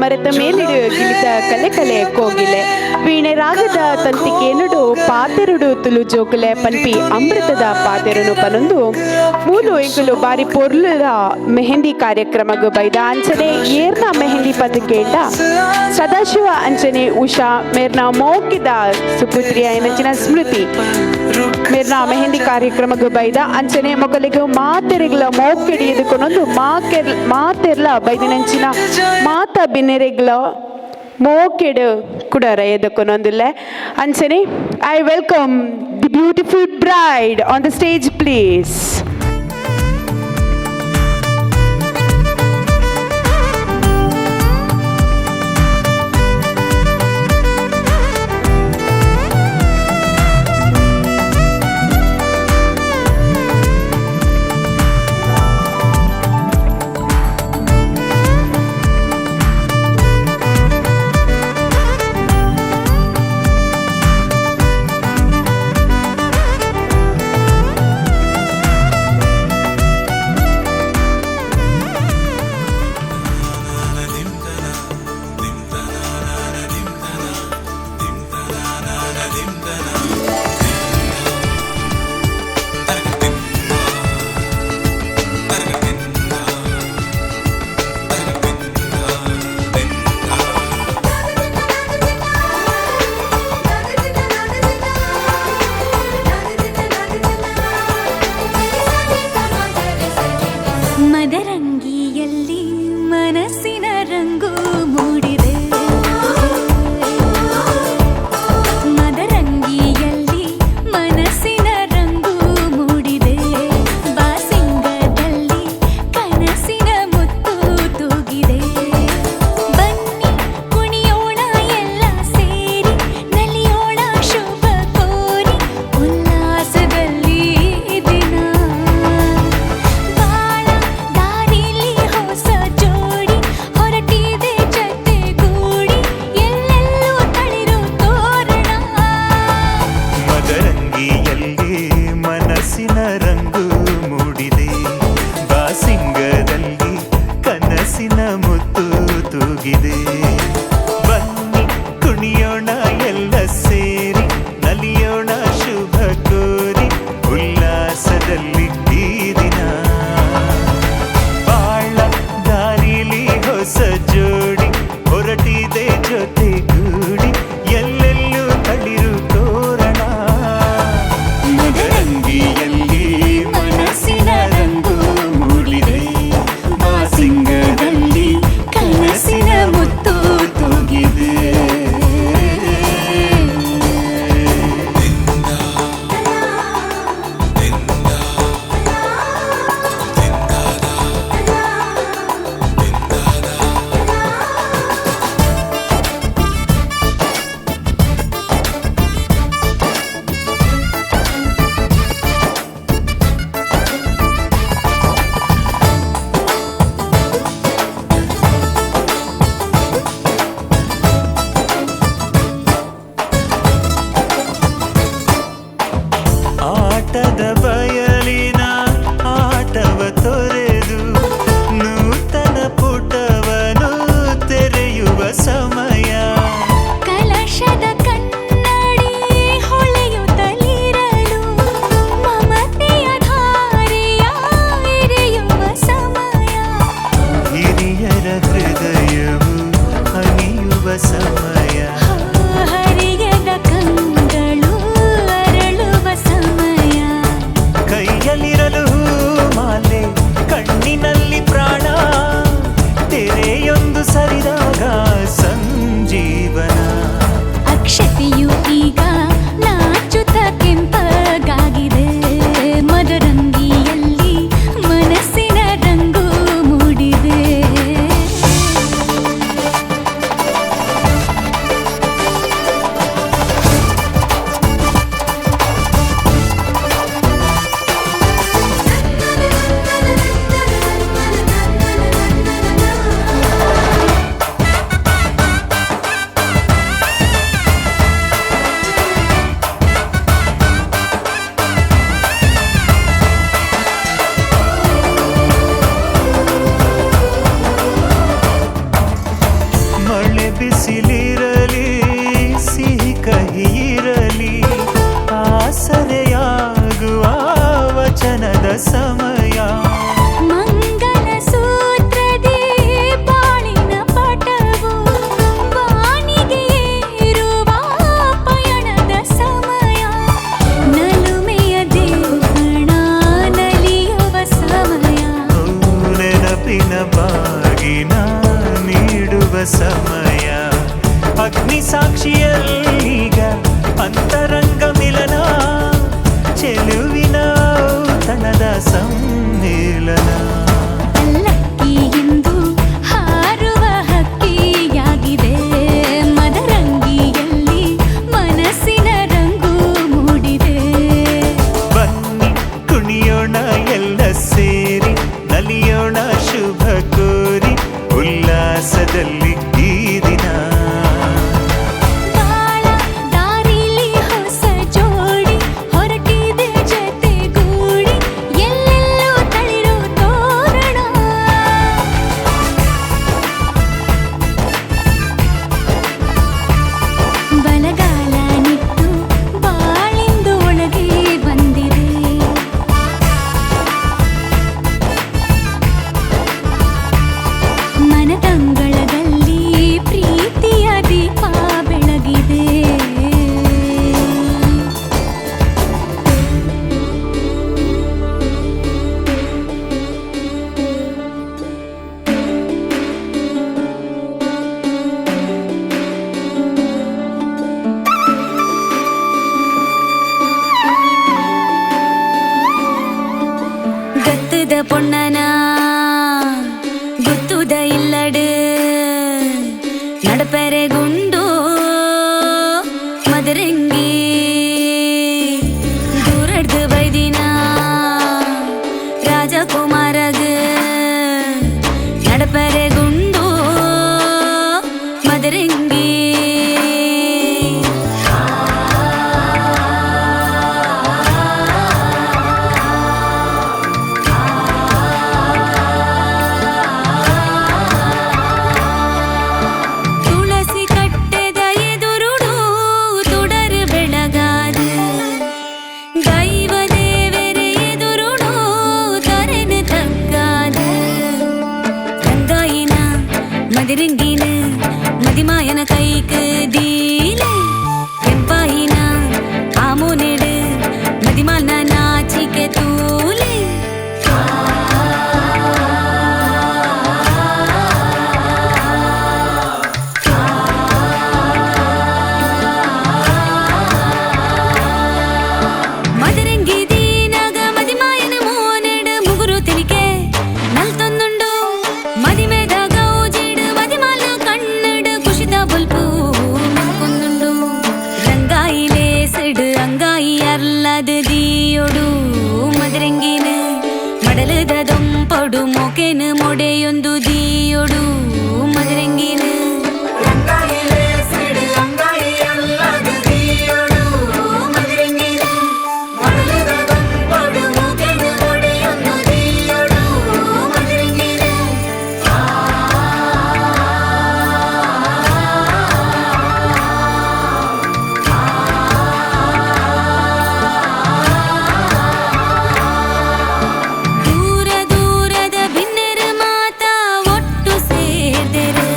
ಮರೆತ ಮೇಲಿಡು ಗಿಳಿತ ಕಲೆ ಕಲೆ ಕೋಗಿಲೆ ವೀಣೆ ರಾಗದ ತಂತಿಕೇನುಡು ಪಾತೆರುಡು ತುಲು ಜೋಕುಲೆ ಪನ್ಪಿ ಅಮೃತದ ಪಾತೆರುನು ಪನೊಂದು ಮೂಲು ಎಂಕುಲು ಬಾರಿ ಪೊರ್ಲುದ ಮೆಹಂದಿ ಕಾರ್ಯಕ್ರಮಗು ಬೈದ ಅಂಚನೆ ಏರ್ನ ಮೆಹಂದಿ ಪದಕೇಂಡ ಸದಾಶಿವ ಅಂಚನೆ ಉಷಾ ಮೇರ್ನ ಮೋಕಿದ ಸುಪುತ್ರಿಯ ಎನಚಿನ ಸ್ಮೃತಿ ಮೇರ್ನ ಮೆಹಂದಿ ಕಾರ್ಯಕ್ರಮಗು ಬೈದ ಅಂಚನೆ ಮೊಗಲಿಗೆ ಮಾತೆರೆಗ್ಲ ಮೋಕೆಡಿಯದುಕೊನೊಂದು ಮಾತೆರ್ಲ ಬೈದಿನಂಚಿನ ಮಾತ ಬಿನ್ನೆರೆಗ್ಲ ಮೋಕೆಡು ಕೂಡ ರಯದಕ್ಕೊನೊಂದಿಲ್ಲ ಅಂಚನೆ I welcome the beautiful bride on the stage please. ಮದರಂಗಿಯಲ್ಲಿ ಮನಸ್ಸಿನ ರಂಗು ಮೂಡಿದೆ, ಮದರಂಗಿಯಲ್ಲಿ ಮನಸ್ಸಿನ ರಂಗು ಮೂಡಿದೆ, ಬಾಸಿಂಗದಲ್ಲಿ ಕನಸಿನ ಮುತ್ತು ತೂಗಿದೆ. ಬನ್ನಿ ಕುಣಿಯೋಣ ಎಲ್ಲ ಸೇರಿ, ನಲಿಯೋಣ ಶುಭ ಕೋರಿ, ಉಲ್ಲಾಸದಲ್ಲಿ ದಿನ ರಂಗು ಮೂಡಿದೆ, ಬಾಸಿಂಗದಲ್ಲಿ ಕನಸಿನ ಮುತ್ತು ತೂಗಿದೆ. ಬನ್ನಿ ಕುಣಿಯೋಣ ಎಲ್ಲ ಸೇರಿ, ನಲಿಯೋಣ ಶುಭ ಕೋರಿ, ಉಲ್ಲಾಸದಲ್ಲಿ ಈ ದಿನ. ಬಾಳ ದಾರಿಲಿ ಹೊಸ ಜೋಡಿ ಹೊರಟಿದೆ ಜೊತೆಗೂಡಿ, ಎಲ್ಲೆಲ್ಲೂ ತಳಿರು ತೋರಣ. ಮದರಂಗಿಯಲ್ಲಿ ಮನಸ್ಸಿನ ರಂಗು ಮೂಡಿದೆ, ಬಾಸಿಂಗದಲ್ಲಿ ಕನಸಿನ ಮುತ್ತು ತೂಗಿದೆ. ಆಟದ ಬಯಲಿನ ಆಟವ ತೊರೆದು, ನೂತನ ಪುಟವನು ತೆರೆಯುವ ಸಮಯ. ಕಲಶದ ಕನ್ನಡಿ ಹೊಳೆಯುತ್ತಲಿರಲು, ಮಮತೆಯ ಧಾರೆಯ ಎರೆಯುವ ಸಮಯ. ಹಿರಿಯರ ಹೃದಯವು ಹನಿಯುವ ಸಮಯ. ಹರಿಯದ ಕಂಗಳು ಅರಳುವ ಸಮಯ. ಕೈಯಲ್ಲಿರಲು ಮಾಲೆ, ಕಣ್ಣಿನಲ್ಲಿ ಪ್ರಾಣ, ತೆರೆಯೊಂದು ಸರಿದಾಗ ಸಂಜೀವನ. ಅಕ್ಷತೆಯು ಈಗ ನಾಚುತ್ತ ಕೆಂಪಗಾಗಿದೆ, ಮದರಂಗಿಯಲ್ಲಿ ಮನಸ್ಸಿನ ರಂಗು ಮೂಡಿದೆ. ಸಮಯ. ಮಂಗಲ ಸೂತ್ರದಿ ಬಾಳಿನ ಪಟವು ಬಾನಿಗೆ ಏರುವ ಪಯಣದ ಸಮಯ. ನಲುಮೆಯ ದೇವಣ ನಲಿಯುವ ಸಮಯ. ನೆನಪಿನ ಬಾಗಿನ ನೀಡುವ ಸಮಯ. ಅಗ್ನಿ ಸಾಕ್ಷಿಯಲ್ಲೀಗ ಅಂತರಂಗ ಮಿಲನ. ಚೆಲುವಿನ ಔತಣದ ಸಮ್ಮಿಲನ. ಪಲ್ಲಕ್ಕಿ ಇಂದು ಹಾರುವ ಹಕ್ಕಿಯಾಗಿದೆ. ಮದರಂಗಿಯಲ್ಲಿ ಮನಸ್ಸಿನ ರಂಗು ಮೂಡಿದೆ. ಬನ್ನಿ ಕುಣಿಯೋಣ ಎಲ್ಲ ಸೇರಿ, ನಲಿಯೋಣ ಶುಭ ಕೋರಿ ಉಲ್ಲಾಸದಲ್ಲಿ ಈ ದಿನ. ಬಾಳ ದಾರಿಲಿ ಹೊಸ ಜೋಡಿ ಹೊರಟಿದೆ ಜೊತೆಗೂಡಿ. ಎಲ್ಲೆಲ್ಲೂ ತಳಿರು ತೋರಣ. ಬಲಗಾಲ ನಿಟ್ಟು ಬಾಳಿಂದು ಒಳಗೆ ಬಂದಿದೆ. ಮನದಂಗಳದಲ್ಲಿ ಪ್ರೀತಿಯ ದೀಪ ಬೆಳಗಿದೆ. ಗತ್ತದ பொண்ணனா ಗುತ್ತುದ ಇಲ್ಲಡು ನಡಪೆರೆ ಗುಂಡು ಮದರಂಗಿ ದೂರಡ್ದು ಬೈದಿನ ರಾಜಕುಮಾರಗ ನಡಪೆರೆ ಗುಂಡು ಮದರಂಗಿ. ತುಳಸಿ ಕಟ್ಟೆದ ಎದುರುಡು ತುಡರು ಬೆಳಗಾದ. ದೈವ ದೇವರೇ ಎದುರುಡು ತರೆನು ತಗ್ಗಾದ. ರಂಗಾಯಿನ ಮದಿರಂಗಿನ ಮದಿಮಾಯನ ಕೈക്ക് ದೀಲೆ. ಕೆಂಪಾಯಿನ ಆಮೋನೆಡು ಮದಿಮಾಲ್ನ ನಾಚಿಕೆ ತೂಲೆ. ಮದರಂಗಿ ದೀನಗ ಮದಿಮಾಯನ ಮೋನೆಡು ಮುಗುರು ತಿನಿಕೆ ನಲ್ತೊಂದುಂಡು. ಮದಿಮೆದ ಗೌಜಿಡು ಮದಿಮಾಲ್ನ ಕಣ್ಣಡು ಕುಶಿತ ಬುಲ್ಪು ಕೊಂದುಂಡು. ರಂಗಾಯಿಲೆ ಸಿಡು ಅಂಗಾಯಿ ಅರ್ಲದ ದೀಯೊಡು ಮದರಂಗಿನ ಮಡಲದ ದೊಂಪಡು ಮೊಕೆನ ಮೊಡೆಯೊಂದು ದೀಯೊಡು ಮದರಂಗಿನ. ರಂಗಾಯಿಲೆ ಸಿಡು ಅಂಗಾಯಿ ಅರ್ಲದ ದೀಯೊಡು ಮದರಂಗಿನ ಮಡಲದ ದೊಂಪಡು ಮೊಕೆನ ಮೊಡೆಯೊಂದು ದೀಯೊಡು ಮದರಂಗಿನ. ದೂರ ದೂರದ ಭಿನ್ನರ ಮಾತ ಒಟ್ಟು ಸೇರ್ದರು.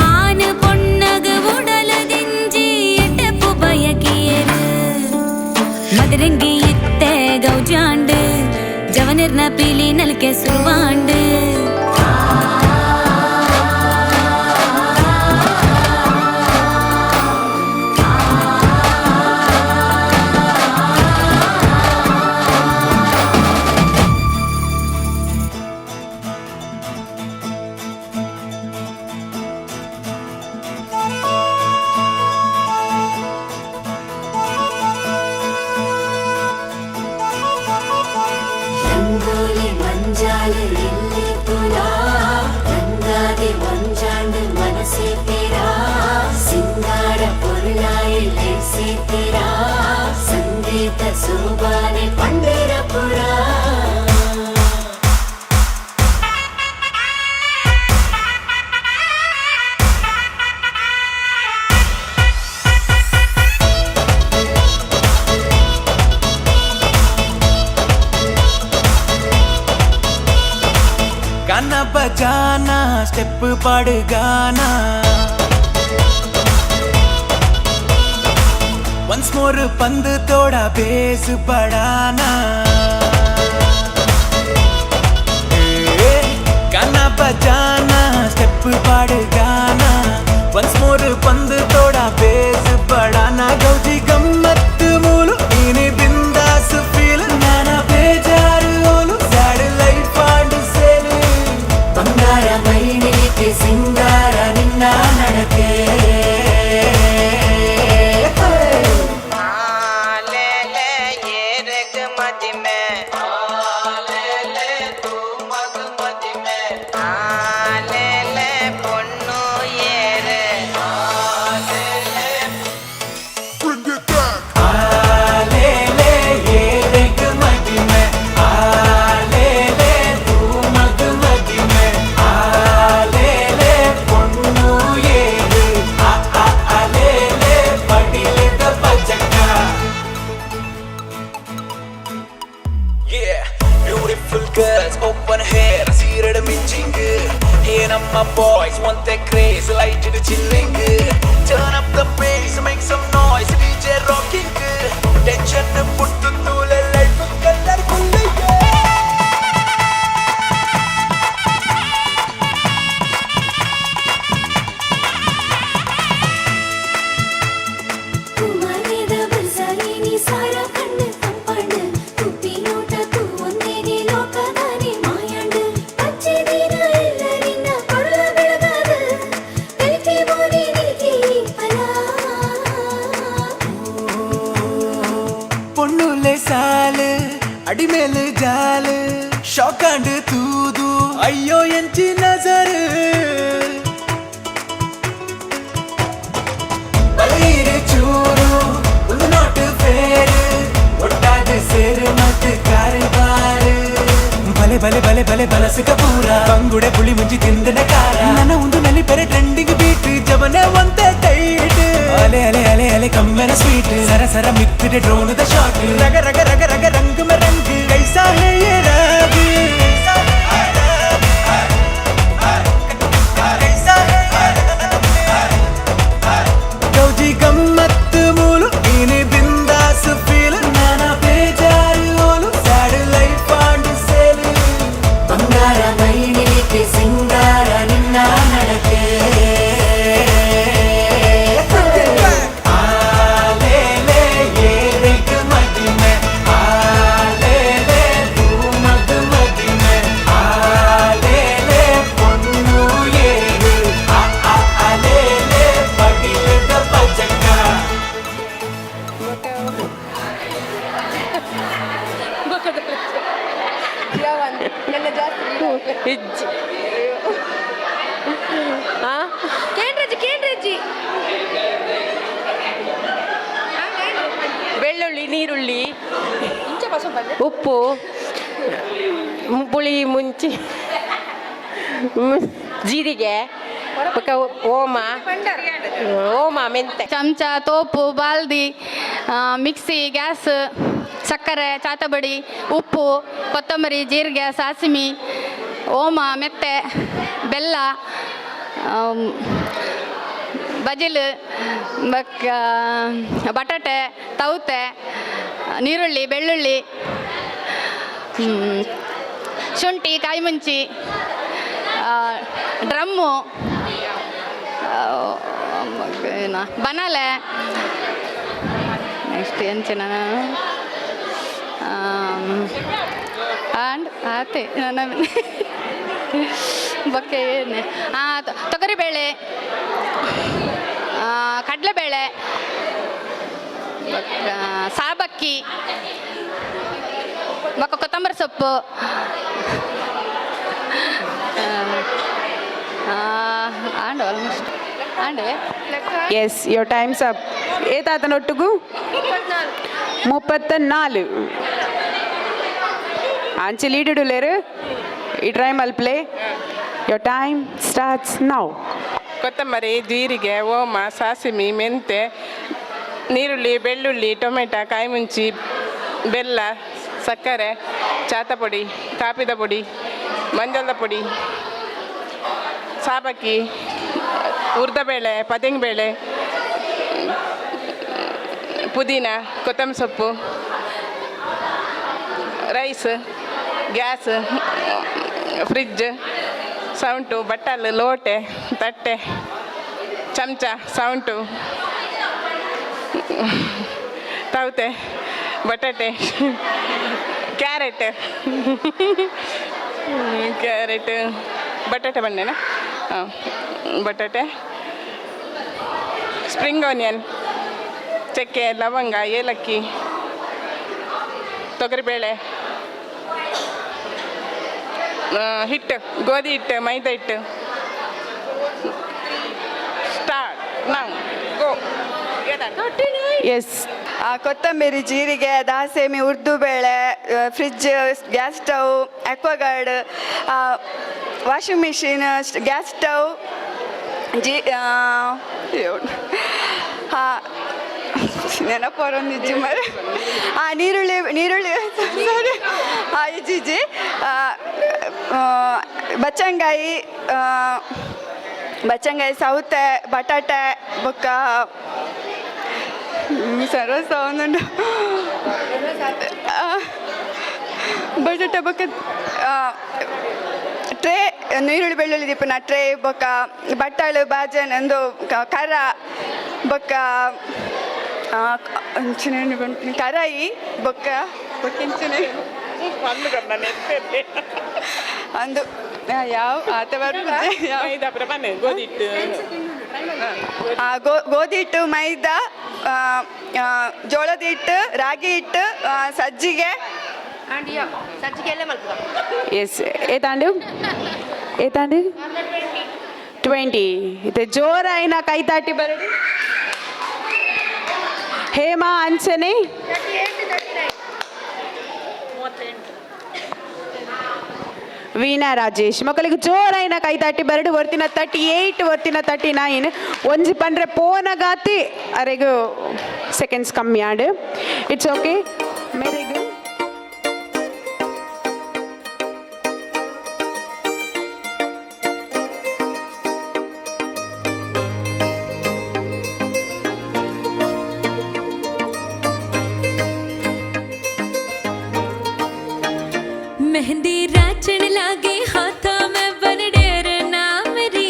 ಆನ ಪೊಣ್ಣಗ ಉಡಲದಿಂಜಿ ಎಟಪು ಬಯಕಿಯರು. ಮದರಂಗಿ ಇತ್ತೆ ಗೌಜಾಂಡು ಜವನಿರ್ನ ಪೀಲಿ ನಲ್ಕೆ ಸುರುವಾಂಡು. ರಂಗೋಲಿ ಮಂಜಾಲು ಇಲ್ಲಿ ತುಲಾ. ರಂಗಾದಿ ಒಂಜಾಂಡು ಮನಸ್ಸೇ ತೇರಾ. ಸಿಂಗಾರ ಪೊರುಳಾಯಿಲೆ ಸೇತೀರಾ. ಸಂಗೀತ ಸೋಬಾನೆ Pandharpur. Bajana step ಪಾಡುಗಾನ once more ಪಂದ್ ತೋಡ ಬೇಸ್ ಪಡಾನಾ गाना बजाना स्टेप पाடுगाना once more पंद तोड़ा बेस बढ़ाना गौजी गम्मत मूलु इने बिंदास फील नाना बेजार ओलु सैड लाइफ आंड सेल ಬಂಗಾರ ಮೈನಿಗೆ ಸಿಂಗಾರ ನಿನ್ನ ನಡಕೆ open hair seared minging hey namma boys want that craze light to chilling turn up the bass make some noise DJ rocking tension puttu tule life color kulli ಕುಮಾರಿದ ಬಸಲಿನಿ ಸಾರ ಕಣ್ಣು ಕಂಪಣ್ಣ ಕುಪ್ಪಿ ನೋಟ ತು ಒಂದೇನೆ ಲೋಕದಾನಿ ಮಾಯಂಡ ಪಚ್ಚೆ ದಿನ ಎಲ್ಲರಿನ ಕೊಡಲ ಬೆಳಗಾದ ಕಲಿಕೆ ಬೋಲಿ ನಿಲ್ಕೆ ಫಲ பொண்ணுலே சாலு அடிமேலு ஜாலு ஷாக்காண்டு தூது ஐயோ எஞ்சி நசரு பலீரு சூரு உங்க நாட்டு பேரு ஒட்டாது சேரு மத்து காரபாரு ಭಲೆ ಭಲೆ ಭಲೆ ಭಲೆ ಬಲಸುಕ ಪೂರ ಬಂಗುಡೆ ಪುಳಿ ಮುಂಜಿ ತಿಂದನ ಕಾರ ನನ್ನ ಒಂದು ನಲ್ಲಿ ಪೆರೆ ಟ್ರೆಂಡಿಂಗ್ ಬೀಟ್ ಜವನೆ ಒಂದೇ ಟೈಟ್ ಅಲೆ ಅಲೆ ಅಲೆ ಅಲೆ ಕಮ್ಮೆನ ಸ್ವೀಟ್ ಸರ ಸರ ಮಿತ್ತಿದೆ ಡ್ರೋನ್ ದ ಶಾಟ್ ರಗ ರಗ ರಗ ರಗ ರಂಗ್ ಮೆ ರಂಗ್ ಕೈಸಾ ಹೇ ಯೇ ರಾಗ್ ಕೈಸಾ ಹೇ ಯೇ ಗೌಜಿ ಗಮ್ಮತ್ ಮೂಲು ಇನಿ ಬಿಂದಾಸ್ ಫೀಲ್ ನಾನಾ ಬೇಜಾರು ಓಲು ಸ್ಯಾಡ್ ಲೈಫ್ ಆಂಡ್ ಸೇಲ್ ಬಂಗಾರ ಮೈನಿಗೆ ಸಿಂಗಾರ ನಿನ್ನ ನಡಕೆ ಬೆಳ್ಳುಳ್ಳಿ ನೀರುಳ್ಳಿ ಉಪ್ಪು ಪುಳಿ ಮುಂಚಿ ಜೀರಿಗೆ ಓಮ ಮೆಂತೆ ಚಮಚ ತೋಪು ಬಾಲ್ದಿ ಮಿಕ್ಸಿ ಗ್ಯಾಸ್ ಸಕ್ಕರೆ ಚಾತಬಡಿ ಉಪ್ಪು ಕೊತ್ತಂಬರಿ ಜೀರಿಗೆ ಸಾಸಿಮಿ ಓಮ ಮೆತ್ತೆ ಬೆಲ್ಲ ಬಜಿಲು ಬಟಾಟೆ ತೌತೆ ನೀರುಳ್ಳಿ ಬೆಳ್ಳುಳ್ಳಿ ಶುಂಠಿ ಕಾಯಿ ಮುಂಚಿ ಡ್ರಮ್ಮು ಬನಾಲೆ ನೆಕ್ಸ್ಟ್ ಎಂಚಿನ ಆ್ಯಂಡ್ ಆತೆ ನನ್ನ ಬಕ್ಕೆ ಏನೇ ತೊಗರಿಬೇಳೆ ಕಡಲೆಬೇಳೆ ಸಾಬಕ್ಕಿ ಮತ್ತು ಕೊತ್ತಂಬರಿ ಸೊಪ್ಪು and almost and yes your time's up ಏತಾತನೊಟ್ಟಿಗೂ 34 ಅಂಚೆ ಲೀಡಿಡು ಲೇರು ಈ ಟ್ರೈ ಮಲ್ಪ್ಲೆ ಯುವರ್ ಟೈಮ್ ಸ್ಟಾರ್ಟ್ಸ್ ನೌ. ಕೊತ್ತಂಬರಿ ಜೀರಿಗೆ ಓಮ ಸಾಸಿಮಿ ಮೆಂತೆ ನೀರುಳ್ಳಿ ಬೆಳ್ಳುಳ್ಳಿ ಟೊಮೆಟೊ ಕಾಯಿ ಮುಂಚಿ ಬೆಲ್ಲ ಸಕ್ಕರೆ ಚಾತ ಪುಡಿ ಕಾಪಿದ ಪುಡಿ ಮಂಜಳದ ಪುಡಿ ಸಾಬಕ್ಕಿ, ಉರ್ದಬೇಳೆ, ಪದಿಂಗ್ಬೇಳೆ, ಪುದೀನ, ಕೊತ್ತಂಬರಿ ಸೊಪ್ಪು, ರೈಸ್, ಗ್ಯಾಸ್, ಫ್ರಿಜ್, ಸೌಂಟು, ಬಟ್ಟಲು, ಲೋಟೆ, ತಟ್ಟೆ, ಚಮಚ, ಸೌಂಟು, ತೌತೆ, ಬಟಾಟೆ, ಕ್ಯಾರೆಟ್, ಬಟಾಟೆ ಬಂಡೆನಾ, ಹಾಂ, ಬಟಾಟೆ, ಸ್ಪ್ರಿಂಗ್ ಆನಿಯನ್, ಚಕ್ಕೆ, ಲವಂಗ, ಏಲಕ್ಕಿ, ತೊಗರಿಬೇಳೆ, ಹಿಟ್ಟು, ಗೋಧಿ ಹಿಟ್ಟು, ಮೈದಾ ಹಿಟ್ಟು. ಸ್ಟಾರ್ಟ್ ನಾವು ಗೋ. ಎಸ್. ಕೊತ್ತಂಬರಿ, ಜೀರಿಗೆ, ದಾಸೇಮಿ, ಉರ್ದುಬೇಳೆ, fridge, gas stove, Aquaguard, washing machine, gas stove, ನೆನಪರೊಂದು ಇಜ್ಜಿ ಮರ ನೀರುಳ್ಳಿ ಸಾರಿ ಇಜ್ಜಿ ಬಚ್ಚಂಗಾಯಿ, ಸೌತೆ, ಬಟಾಟೆ, ಬೊಕ್ಕ ಸರ್ವಸ ಒಂದುಂಡು ಬಟಾಟೆ ಬೊಕ್ಕ ಟ್ರೇ, ನೀರುಳ್ಳಿ ಬೆಳ್ಳುಳ್ಳಿ ದೀಪನ ಟ್ರೇ, ಬೊಕ್ಕ ಬಟ್ಟಾಳು ಬಾಜನ್ ಒಂದು ಕರ, ಬೊಕ್ಕ ಕರಾಯಿ, ಬೊಕ್ಕ ಬೊಕ್ಕಿಂಚನೆ ಒಂದು ಯಾವ ಆತ ಗೋಧಿ ಹಿಟ್ಟು, ಮೈದಾ, ಜೋಳದ ಹಿಟ್ಟು, ರಾಗಿ ಹಿಟ್ಟು, ಸಜ್ಜಿಗೆ. ಎಸ್. ಏತಾಂಡು 20 ಇದು ಜೋರಾಯಿನ ಕೈತಾಟಿ ಬರಡು. ಹೇಮಾ ಅಂಚನೆ 38. ವೀಣಾ ರಾಜೇಶ್ ಮಕ್ಕಳಿಗೆ ಜೋರಾಯಿನ ಕೈತಾಟಿ ಬರಡು. ವರ್ತಿನ 38, ವರ್ತಿನ 39. ಒಂಜಿ ಪಂಡ್ರೆ ಪೋನಗಾತಿ ಅರೆಗು ಸೆಕೆಂಡ್ಸ್ ಕಮ್ಮಿ ಆಡು. It's okay. ಮೇರೆಗು मेहंदी राचण लागे हाथा में बन डेर नाम री,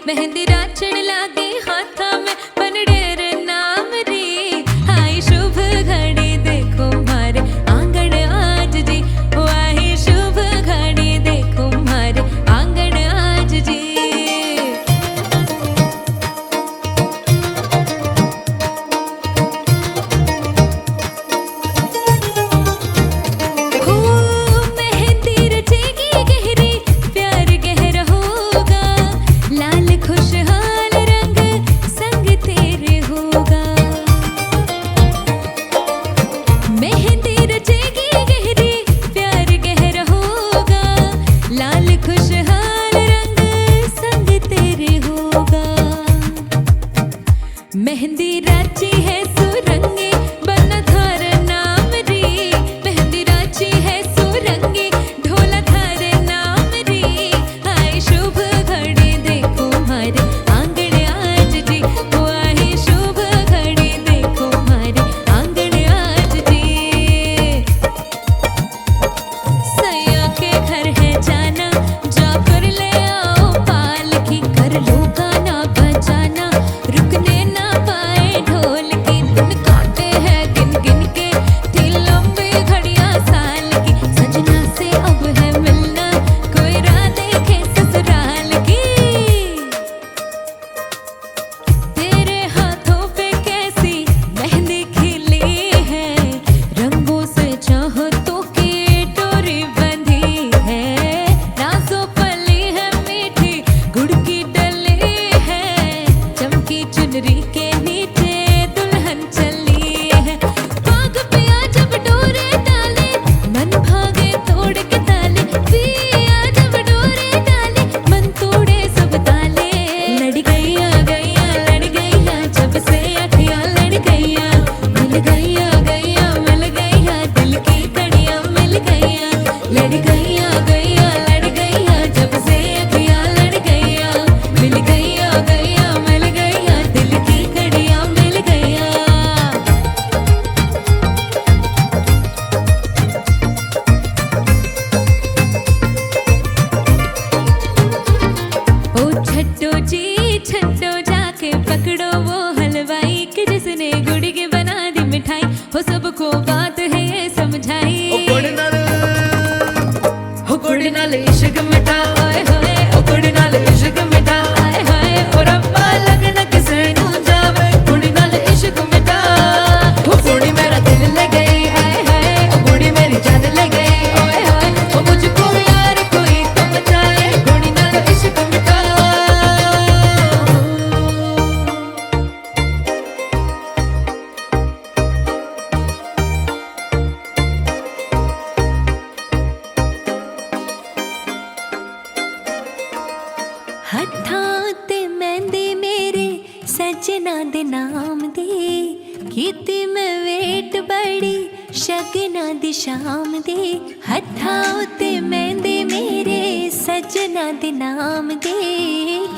मेहंदी राचण लागे हाथा में बन डेर नाम री। आई शुभ घड़ी देखो मारे आंगन आज जी, ओ आई शुभ घड़ी देखो मारे आंगन आज जी। मेहंदी रचेगी गहरी नाल इश्क मिठा आए हाय ओ कुड़ी नाल इश्क मिठा आए हाय ओ रब्बा लगना किसे नू जावे कुड़ी नाल इश्क मिठा ओ कुड़ी मेरा दिल ले गई आए हाय ओ कुड़ी मेरी जान ले गई ओए हाय ओ मुझको यार कोई तो बचाए कुड़ी नाल इश्क मिठा हत्थां उत्ते मेहंदी मेरे सजना दे नाम दी कीती मैं वेट बड़ी शगना दी शाम दी हत्थां उत्ते मेहंदी मेरे सजना दे नाम दी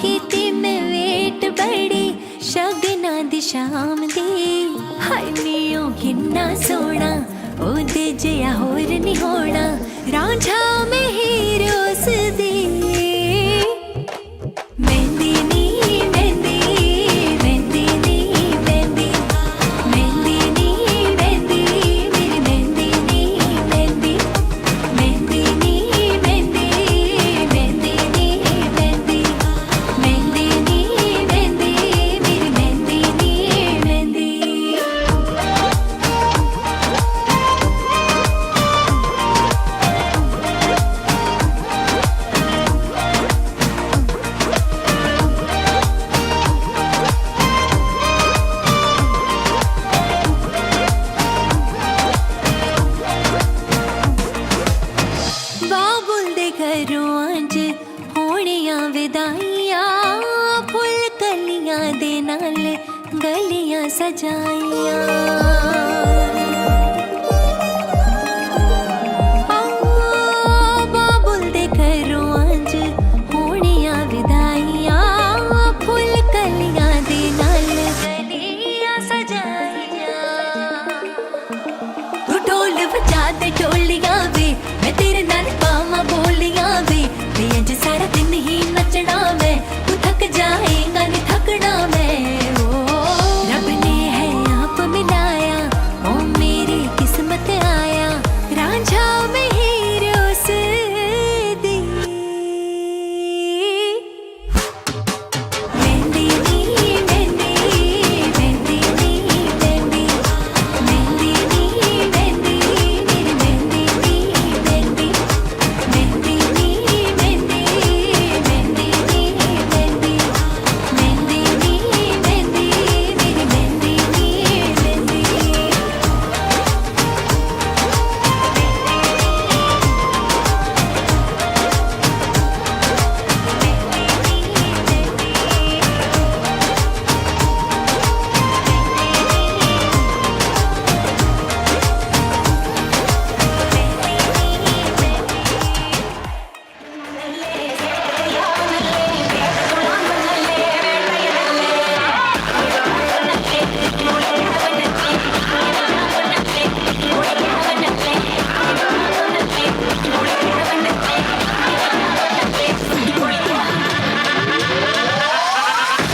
कीती मैं वेट बड़ी शगना दी शाम दी हाय नीओ किन्ना सोना ओदे जिहा होर नहीं होना रांझा में हीरोस दी मेहंदी नी मेहंदी मेहंदी नी मेहंदी मेहंदी नी मेहंदी मेरी मेहंदी नी मेहंदी मेहंदी नी मेहंदी मेहंदी नी मेहंदी मेहंदी नी मेहंदी मेरी मेहंदी नी मेहंदी बाबुल दे घरों अज होनियां विदाइयां फुल कलियां दे नाल गलियां सजाइयां बाबुल दे घरों अज होनियां विदाइयां फुल कलियां दे नाल गलियां सजाइयां तू ढोल बजा दे ढोलियां वे मैं तेरे नाल पावां बोलियां वे अज सारा दिन ही नचना मैं तू थक जाएगा नहीं थकना मैं ओ रब ने है आप मिलाया ओ मेरी किस्मत आया रांझा में हीरोस दी मेहंदी नी मेहंदी मेहंदी नी मेहंदी मेहंदी नी मेहंदी मेरी मेहंदी नी मेहंदी मेहंदी नी मेहंदी मेहंदी नी मेहंदी मेहंदी नी मेहंदी मेरी मेहंदी नी मेहंदी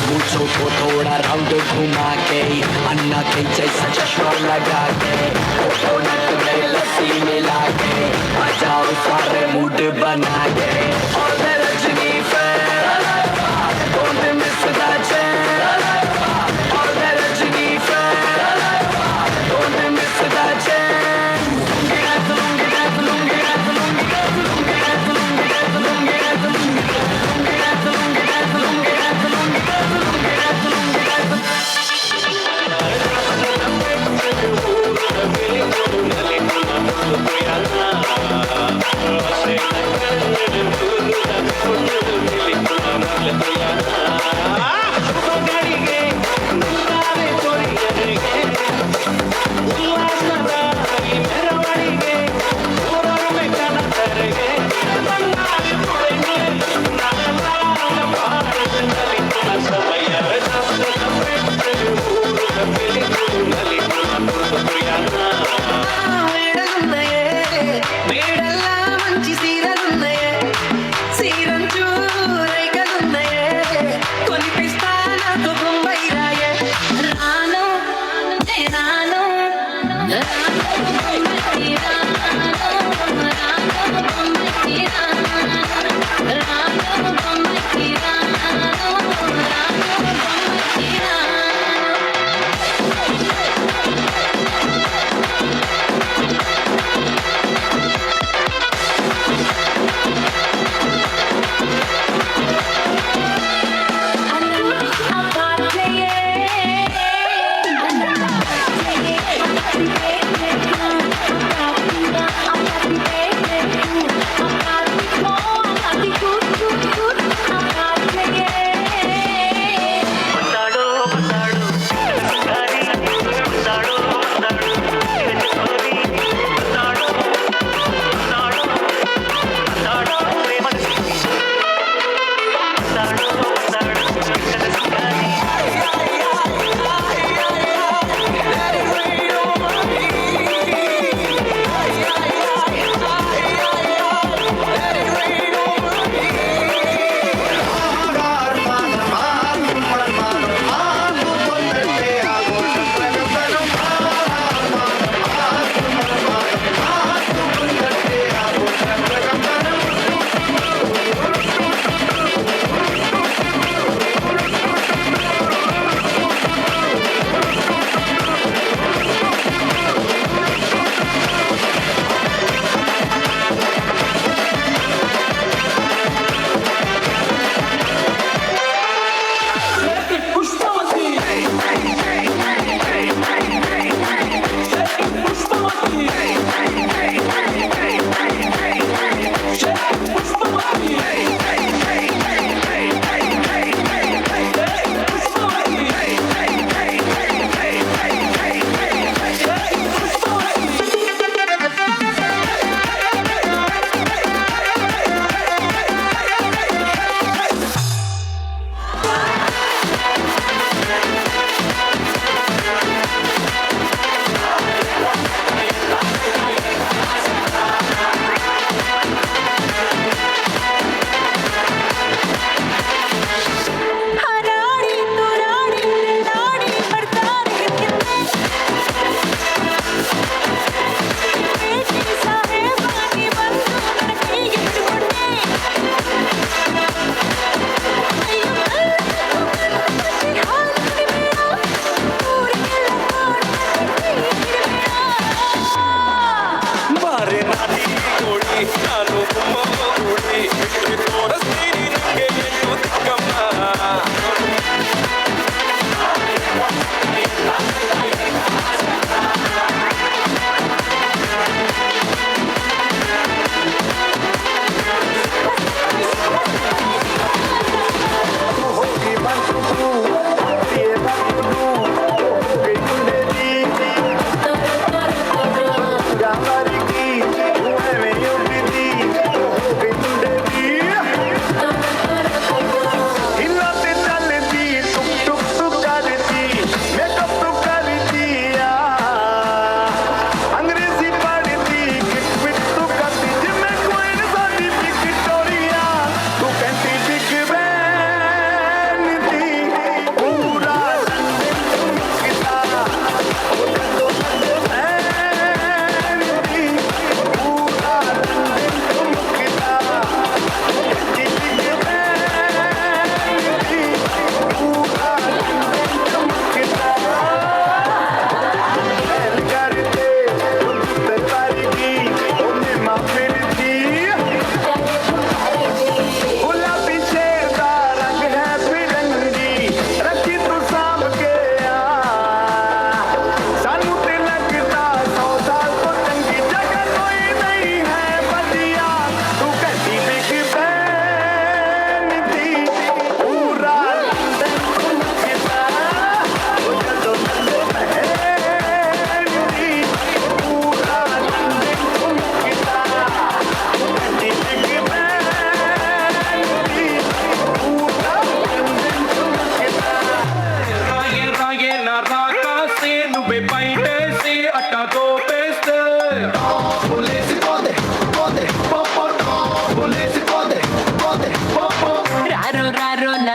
मूछों को थोड़ा राउंड घुमा के अन्ना के जैसा चश्मा लगा के कोकोनट में लस्सी मिला के आ जाओ सारे मूड बना के All the Rajni fan don't miss the chance All the Rajni fan don't miss the chance ನಾನು ತುಂಬ ಹುಡಿ ತೋರಿಸ್ತೀನಿ ನಿಂಗೆ ಏನು ತಿಕ್ಕಮ್ಮ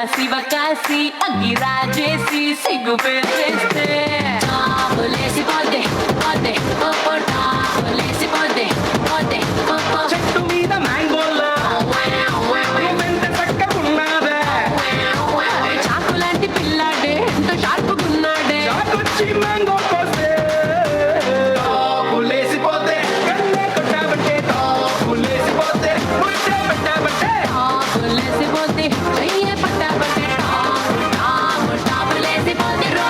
Sivakasi, Agirajesi, Sigupete. Volesi pode, pode, popota. Volesi pode, pode, popo. చెట్టు మీద మ్యాంగోలా మెంత చక్కగున్నాదే చాకులాంటి పిల్లాడే ఎంత షార్పుగున్నాడే చాకొచ్చి మ్యాంగో కోస్తే పులేసిపోతే కన్నే కొట్టాబట్టే పులేసిపోతే ముచ్చే పెట్టాబట్టే volesi pode, చెయ్యే పట్టాబట్టే volesi pode రో.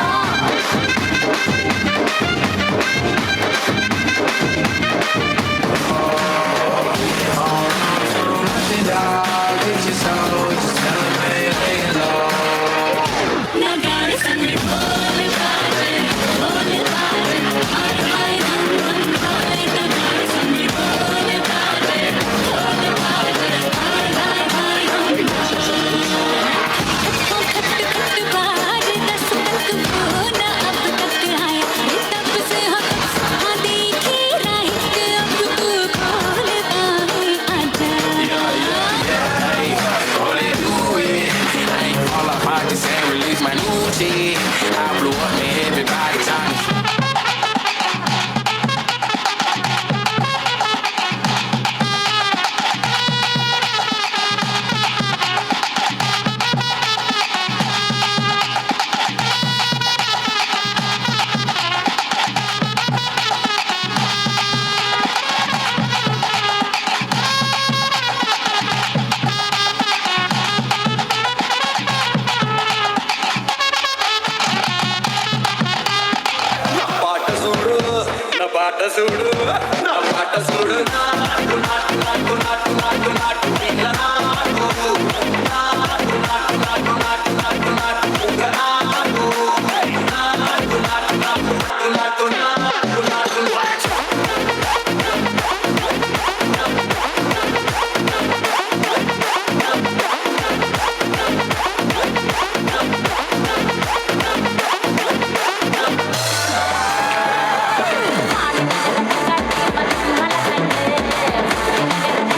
I blew up and everybody trying to పాట చూడు నా పాట చూడు నాటు నాటు నాటు నాటు నాటు నాటు పిల్ల నాటు నాటు నాటు నాటు నాటు నాటు నాటు పిల్ల నాటు నాటు నాటు నాటు నాటు నాటు నాటు Thank you.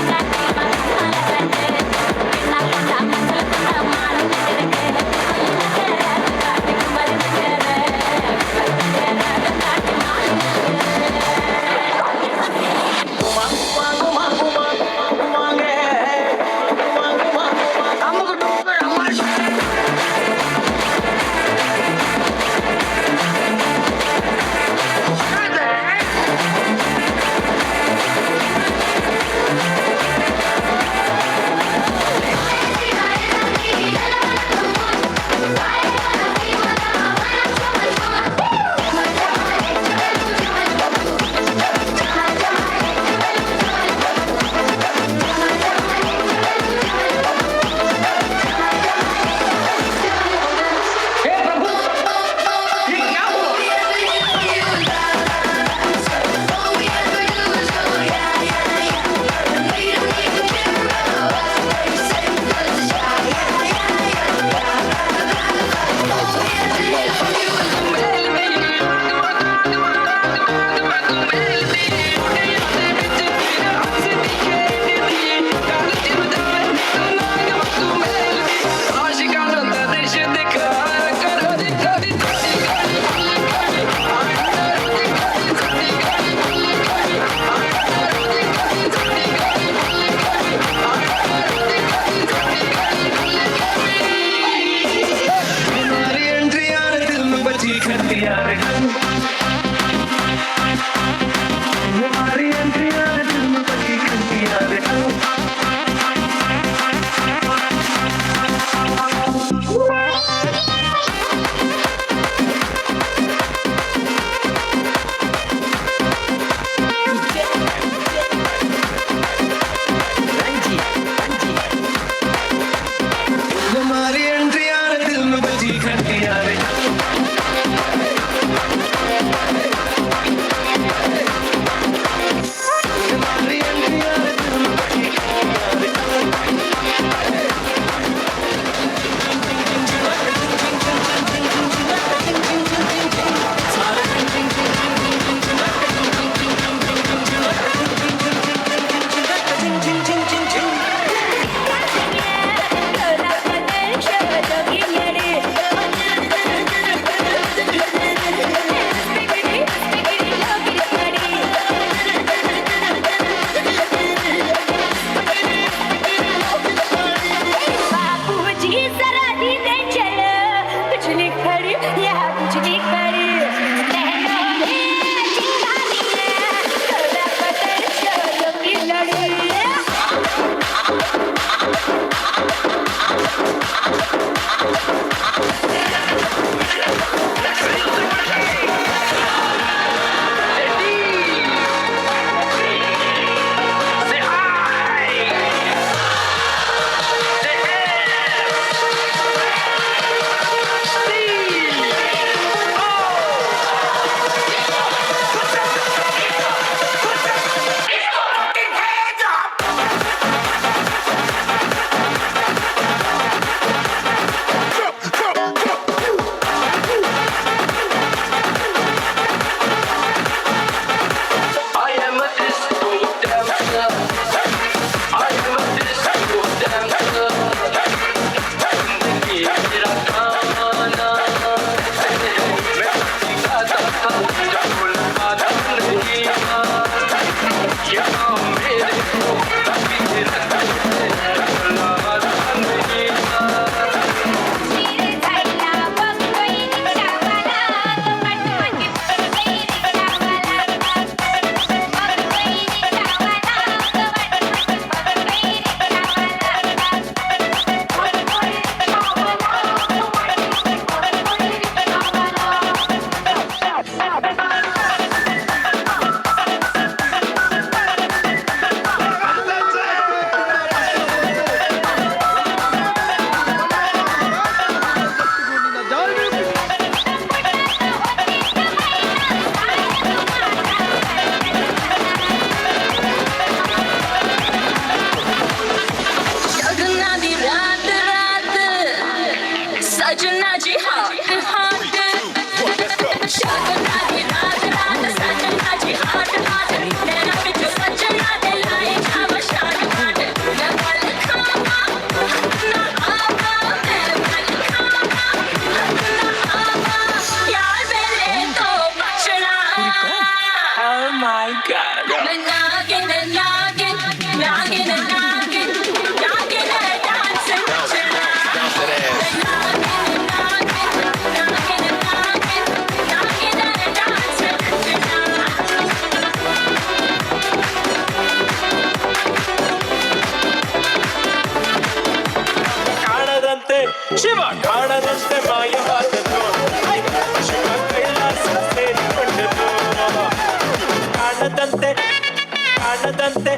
ಕಾಣದಂತೆ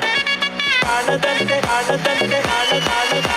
ಕಾಣದಂತೆ ಕಾಣದಂತೆ ಕಾಣದಂತೆ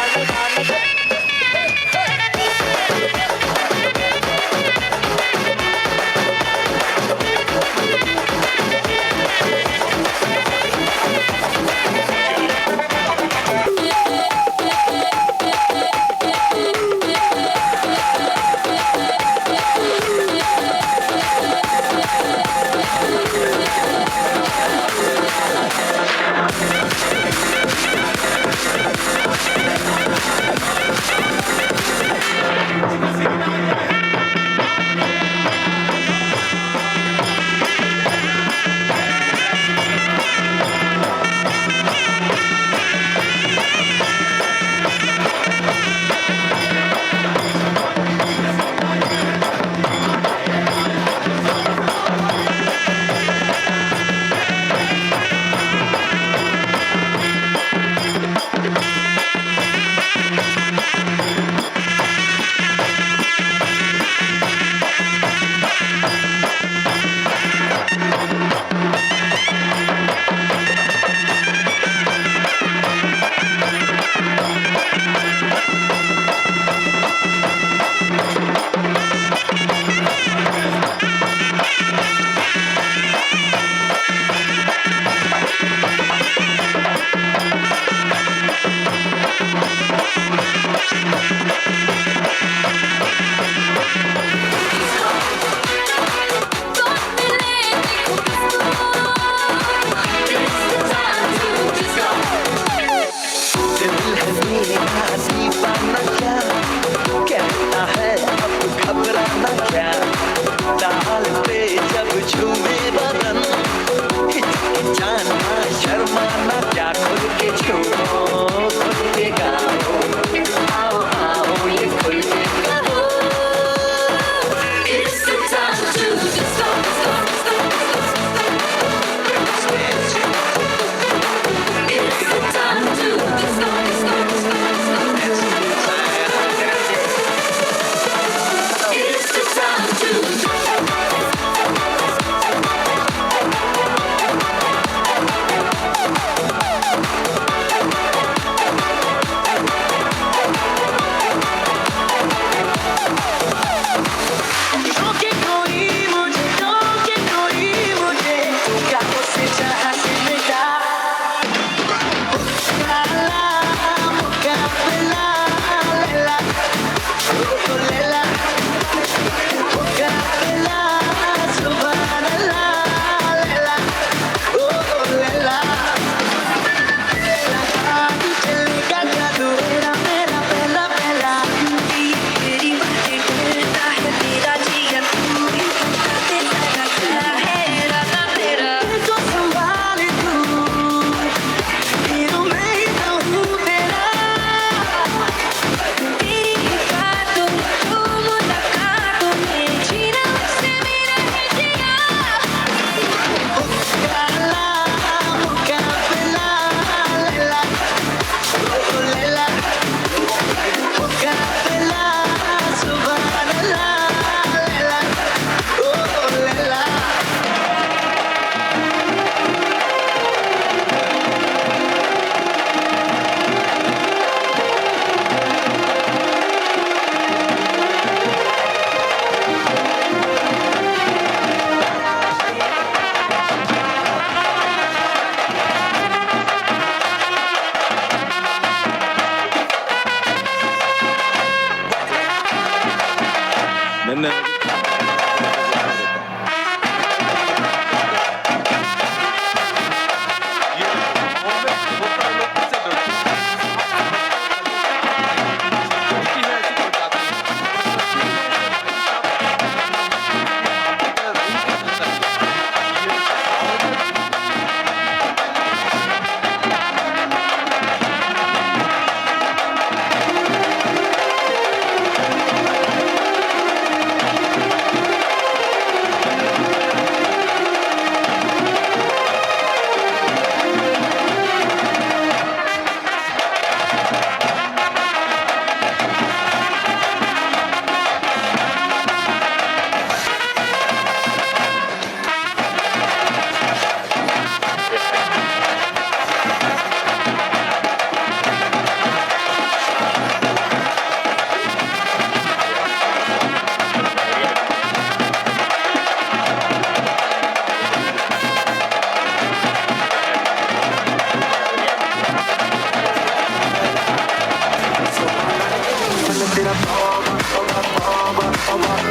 toma, toma, toma, toma, toma.